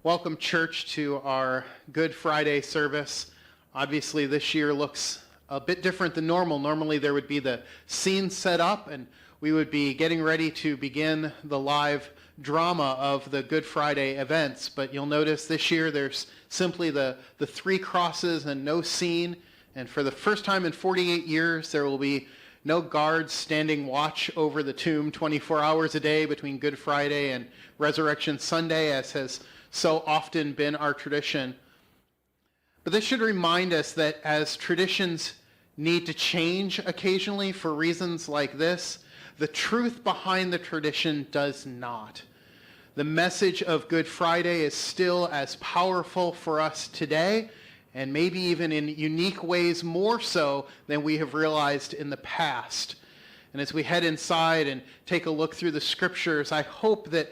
Welcome, church, to our Good Friday service. Obviously, this year looks a bit different than normal. Normally, there would be the scene set up, and we would be getting ready to begin the live drama of the Good Friday events. But you'll notice this year there's simply the three crosses and no scene. And for the first time in 48 years, there will be no guards standing watch over the tomb 24 hours a day between Good Friday and Resurrection Sunday, as has so often been our tradition. But this should remind us that as traditions need to change occasionally for reasons like this, the truth behind the tradition does not. The message of Good Friday is still as powerful for us today, and maybe even in unique ways more so than we have realized in the past. And as we head inside and take a look through the scriptures, I hope that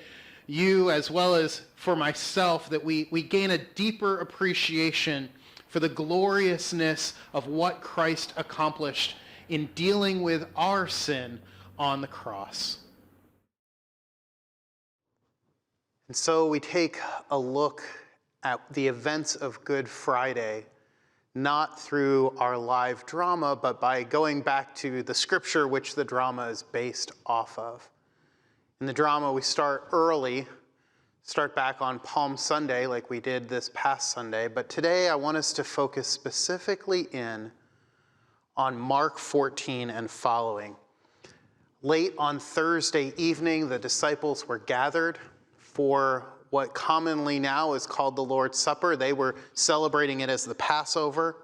you, as well as for myself, that we gain a deeper appreciation for the gloriousness of what Christ accomplished in dealing with our sin on the cross. And so we take a look at the events of Good Friday, not through our live drama, but by going back to the scripture which the drama is based off of. In the drama, we start early, start back on Palm Sunday like we did this past Sunday, but today I want us to focus specifically in on Mark 14 and following. Late on Thursday evening, the disciples were gathered for what commonly now is called the Lord's Supper. They were celebrating it as the Passover.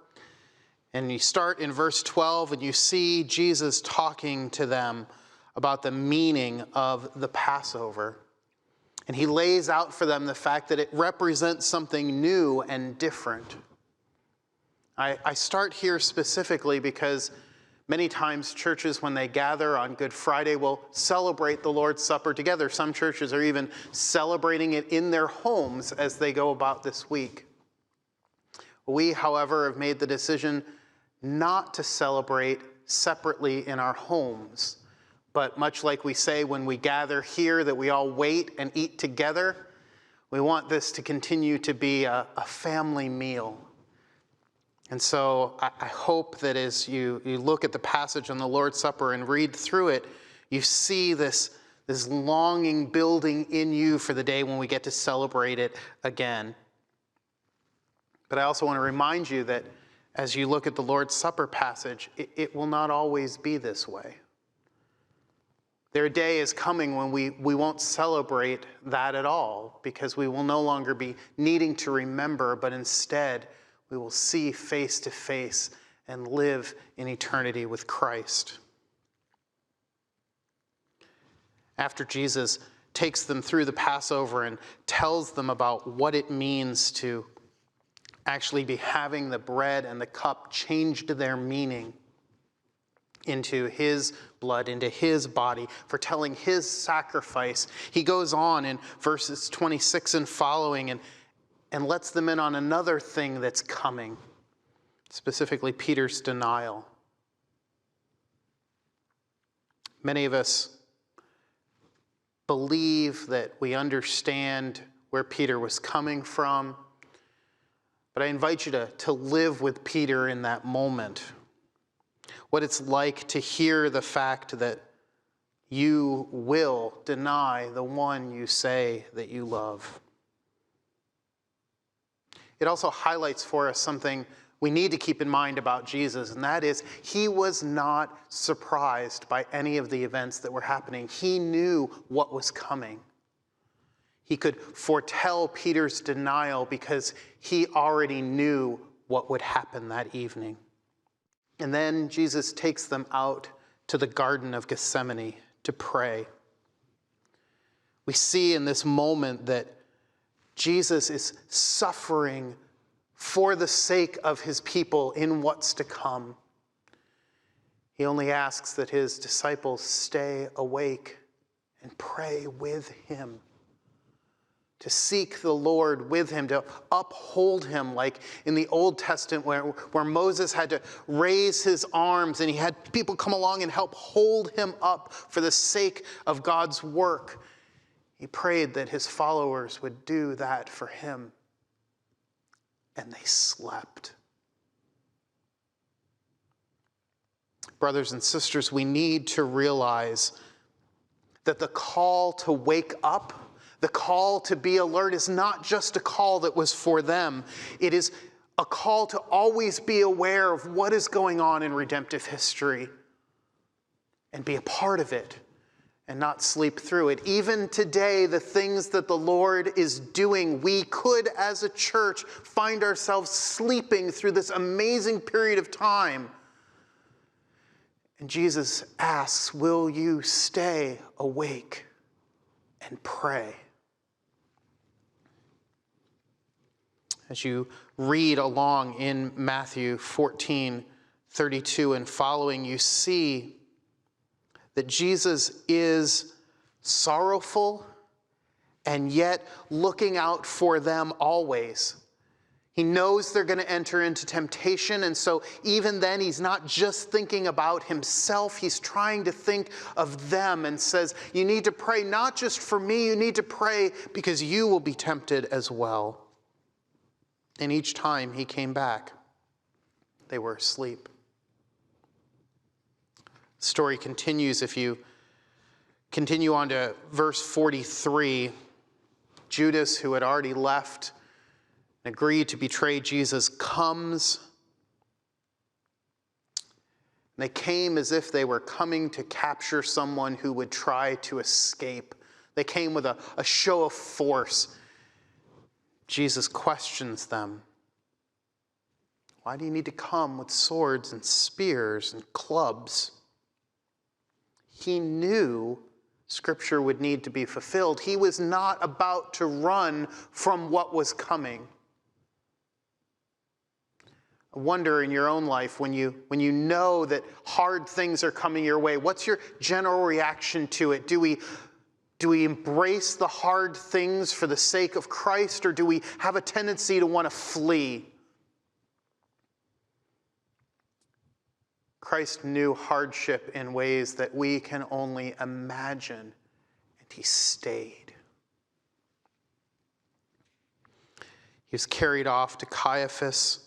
And you start in verse 12 and you see Jesus talking to them about the meaning of the Passover. And he lays out for them the fact that it represents something new and different. I start here specifically because many times churches, when they gather on Good Friday, will celebrate the Lord's Supper together. Some churches are even celebrating it in their homes as they go about this week. We, however, have made the decision not to celebrate separately in our homes. But much like we say when we gather here that we all wait and eat together, we want this to continue to be a family meal. And so I hope that as you look at the passage on the Lord's Supper and read through it, you see this longing building in you for the day when we get to celebrate it again. But I also want to remind you that as you look at the Lord's Supper passage, it will not always be this way. Their day is coming when we won't celebrate that at all, because we will no longer be needing to remember, but instead we will see face to face and live in eternity with Christ. After Jesus takes them through the Passover and tells them about what it means to actually be having the bread and the cup changed their meaning into his blood, into his body, for telling his sacrifice, he goes on in verses 26 and following and lets them in on another thing that's coming, specifically Peter's denial. Many of us believe that we understand where Peter was coming from, but I invite you to live with Peter in that moment. What it's like to hear the fact that you will deny the one you say that you love. It also highlights for us something we need to keep in mind about Jesus, and that is he was not surprised by any of the events that were happening. He knew what was coming. He could foretell Peter's denial because he already knew what would happen that evening. And then Jesus takes them out to the Garden of Gethsemane to pray. We see in this moment that Jesus is suffering for the sake of his people in what's to come. He only asks that his disciples stay awake and pray with him, to seek the Lord with him, to uphold him, like in the Old Testament where Moses had to raise his arms and he had people come along and help hold him up for the sake of God's work. He prayed that his followers would do that for him. And they slept. Brothers and sisters, we need to realize that the call to wake up, the call to be alert, is not just a call that was for them. It is a call to always be aware of what is going on in redemptive history and be a part of it and not sleep through it. Even today, the things that the Lord is doing, we could, as a church, find ourselves sleeping through this amazing period of time. And Jesus asks, will you stay awake and pray? As you read along in Matthew 14:32 and following, you see that Jesus is sorrowful and yet looking out for them always. He knows they're going to enter into temptation, and so even then he's not just thinking about himself, he's trying to think of them and says, you need to pray not just for me, you need to pray because you will be tempted as well. And each time he came back, they were asleep. The story continues. If you continue on to verse 43, Judas, who had already left and agreed to betray Jesus, comes. They came as if they were coming to capture someone who would try to escape. They came with a show of force. Jesus questions them. Why do you need to come with swords and spears and clubs? He knew Scripture would need to be fulfilled. He was not about to run from what was coming. I wonder in your own life, when you know that hard things are coming your way, what's your general reaction to it? Do we embrace the hard things for the sake of Christ, or do we have a tendency to want to flee? Christ knew hardship in ways that we can only imagine, and he stayed. He was carried off to Caiaphas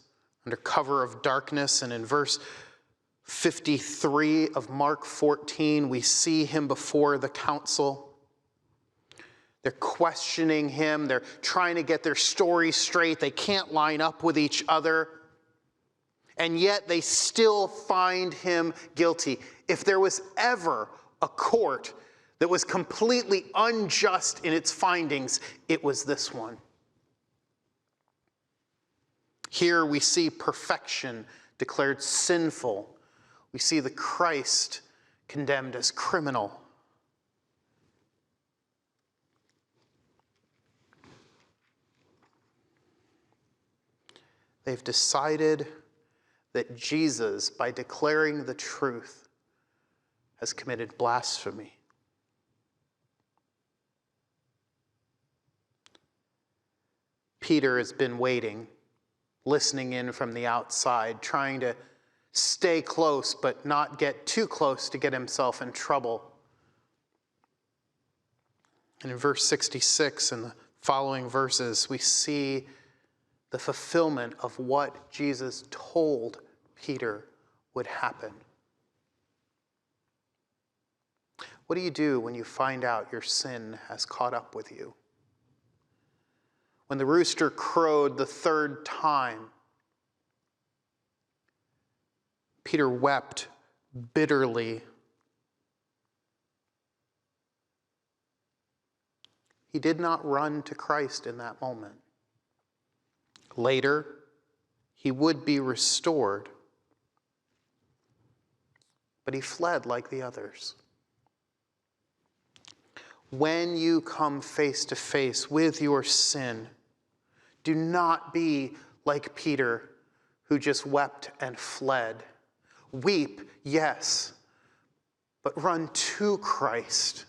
under cover of darkness, and in verse 53 of Mark 14, we see him before the council. They're questioning him. They're trying to get their story straight. They can't line up with each other. And yet they still find him guilty. If there was ever a court that was completely unjust in its findings, it was this one. Here we see perfection declared sinful. We see the Christ condemned as criminal. They've decided that Jesus, by declaring the truth, has committed blasphemy. Peter has been waiting, listening in from the outside, trying to stay close but not get too close to get himself in trouble. And in verse 66 and the following verses, we see the fulfillment of what Jesus told Peter would happen. What do you do when you find out your sin has caught up with you? When the rooster crowed the third time, Peter wept bitterly. He did not run to Christ in that moment. Later, he would be restored, but he fled like the others. When you come face to face with your sin, do not be like Peter, who just wept and fled. Weep, yes, but run to Christ,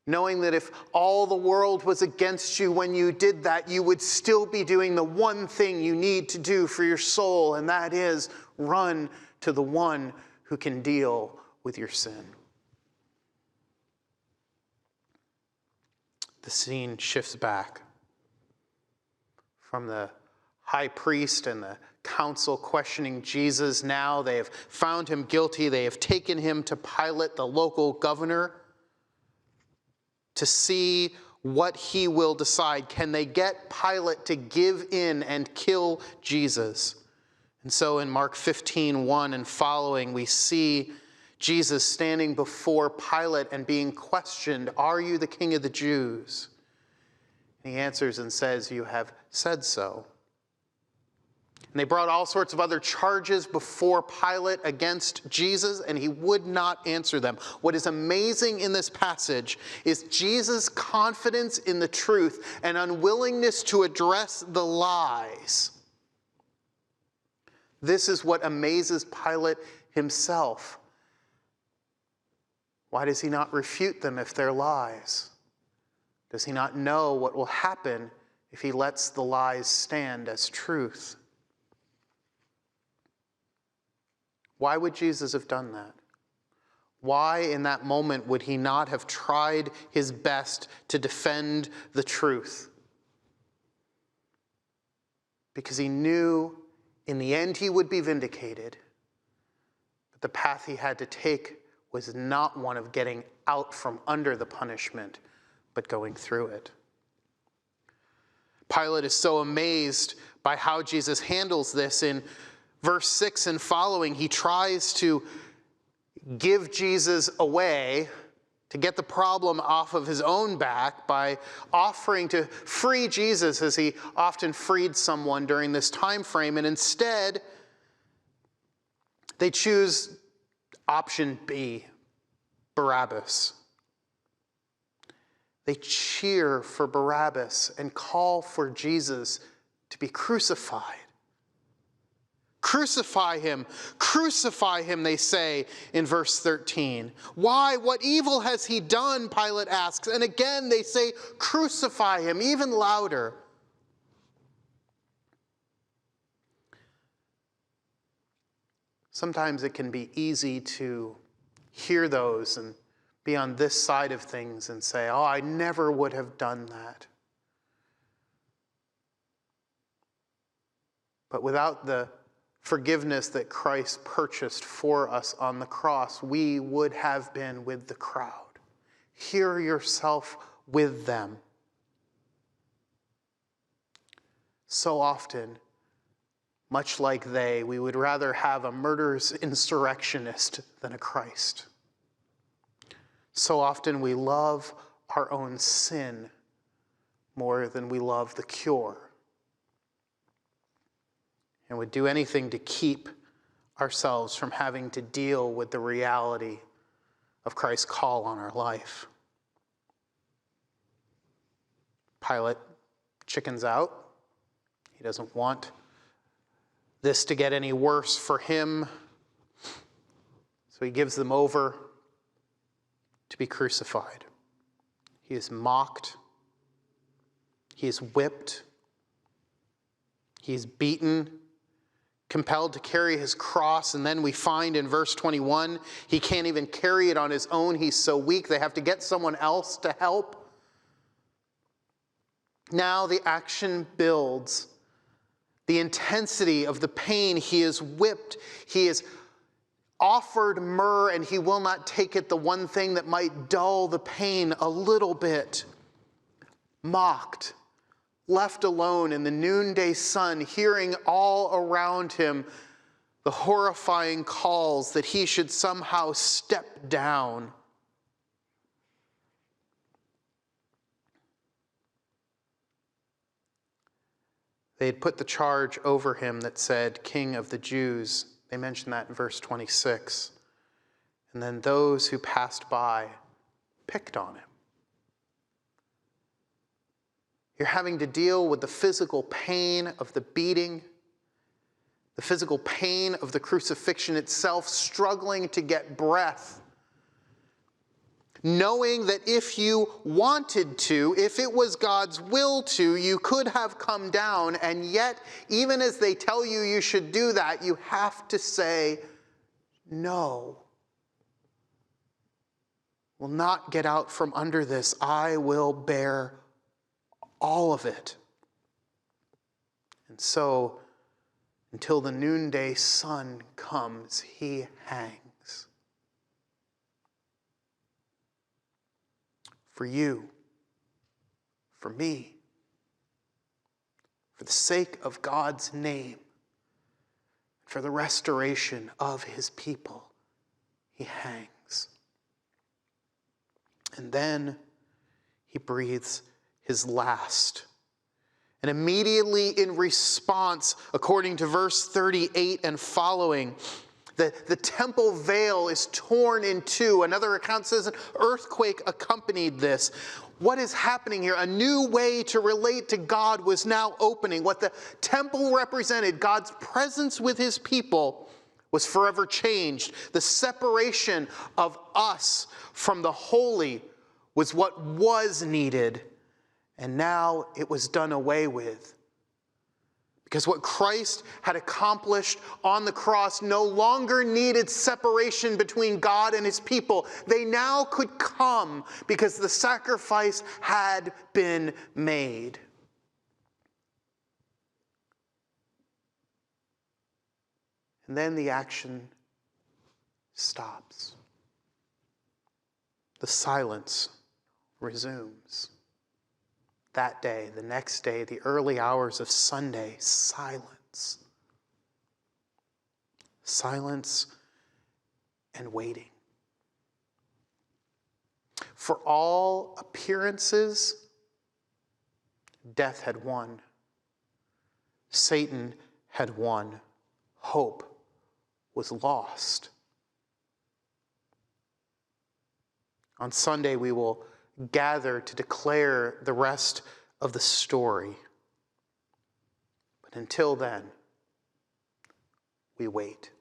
knowing that if all the world was against you when you did that, you would still be doing the one thing you need to do for your soul, and that is run to the one who can deal with your sin. the scene shifts back from the high priest and the council questioning Jesus. Now they have found him guilty. They have taken him to Pilate, the local governor, to see what he will decide. Can they get Pilate to give in and kill Jesus? And so in Mark 15:1 and following, we see Jesus standing before Pilate and being questioned, "Are you the king of the Jews?" And he answers and says, "You have said so." And they brought all sorts of other charges before Pilate against Jesus, and he would not answer them. What is amazing in this passage is Jesus' confidence in the truth and unwillingness to address the lies. This is what amazes Pilate himself. Why does he not refute them if they're lies? Does he not know what will happen if he lets the lies stand as truth? Why would Jesus have done that? Why in that moment would he not have tried his best to defend the truth? Because he knew in the end he would be vindicated, but the path he had to take was not one of getting out from under the punishment, but going through it. Pilate is so amazed by how Jesus handles this. In verse 6 and following, he tries to give Jesus away to get the problem off of his own back by offering to free Jesus as he often freed someone during this time frame. And instead, they choose option B, Barabbas. They cheer for Barabbas and call for Jesus to be crucified. Crucify him, they say in verse 13. Why? What evil has he done? Pilate asks. And again they say, crucify him, even louder. Sometimes it can be easy to hear those and be on this side of things and say, oh, I never would have done that. But without the forgiveness that Christ purchased for us on the cross, we would have been with the crowd. Hear yourself with them. So often, much like they, we would rather have a murderous insurrectionist than a Christ. So often we love our own sin more than we love the cure, and would do anything to keep ourselves from having to deal with the reality of Christ's call on our life. Pilate chickens out. He doesn't want this to get any worse for him, so he gives them over to be crucified. He is mocked. He is whipped. He is beaten, compelled to carry his cross, and then we find in verse 21, he can't even carry it on his own. He's so weak, they have to get someone else to help. Now the action builds. The intensity of the pain. He is whipped. He is offered myrrh, and he will not take it, the one thing that might dull the pain a little bit. Mocked. Left alone in the noonday sun, hearing all around him the horrifying calls that he should somehow step down. They had put the charge over him that said, King of the Jews. They mention that in verse 26. And then those who passed by picked on him. You're having to deal with the physical pain of the beating, the physical pain of the crucifixion itself, struggling to get breath, knowing that if you wanted to, if it was God's will to, you could have come down, and yet, even as they tell you you should do that, you have to say no. will not get out from under this. I will bear all of it. And so, until the noonday sun comes, he hangs. For you, for me, for the sake of God's name, for the restoration of his people, he hangs. And then he breathes his last. And immediately in response, according to verse 38 and following, the temple veil is torn in two. Another account says an earthquake accompanied this. What is happening here? A new way to relate to God was now opening. What the temple represented, God's presence with his people, was forever changed. The separation of us from the holy was what was needed, and now it was done away with. Because what Christ had accomplished on the cross no longer needed separation between God and his people. They now could come because the sacrifice had been made. And then the action stops. The silence resumes. That day, the next day, the early hours of Sunday, silence. Silence and waiting. For all appearances, death had won. Satan had won. Hope was lost. On Sunday, we will gather to declare the rest of the story. But until then, we wait.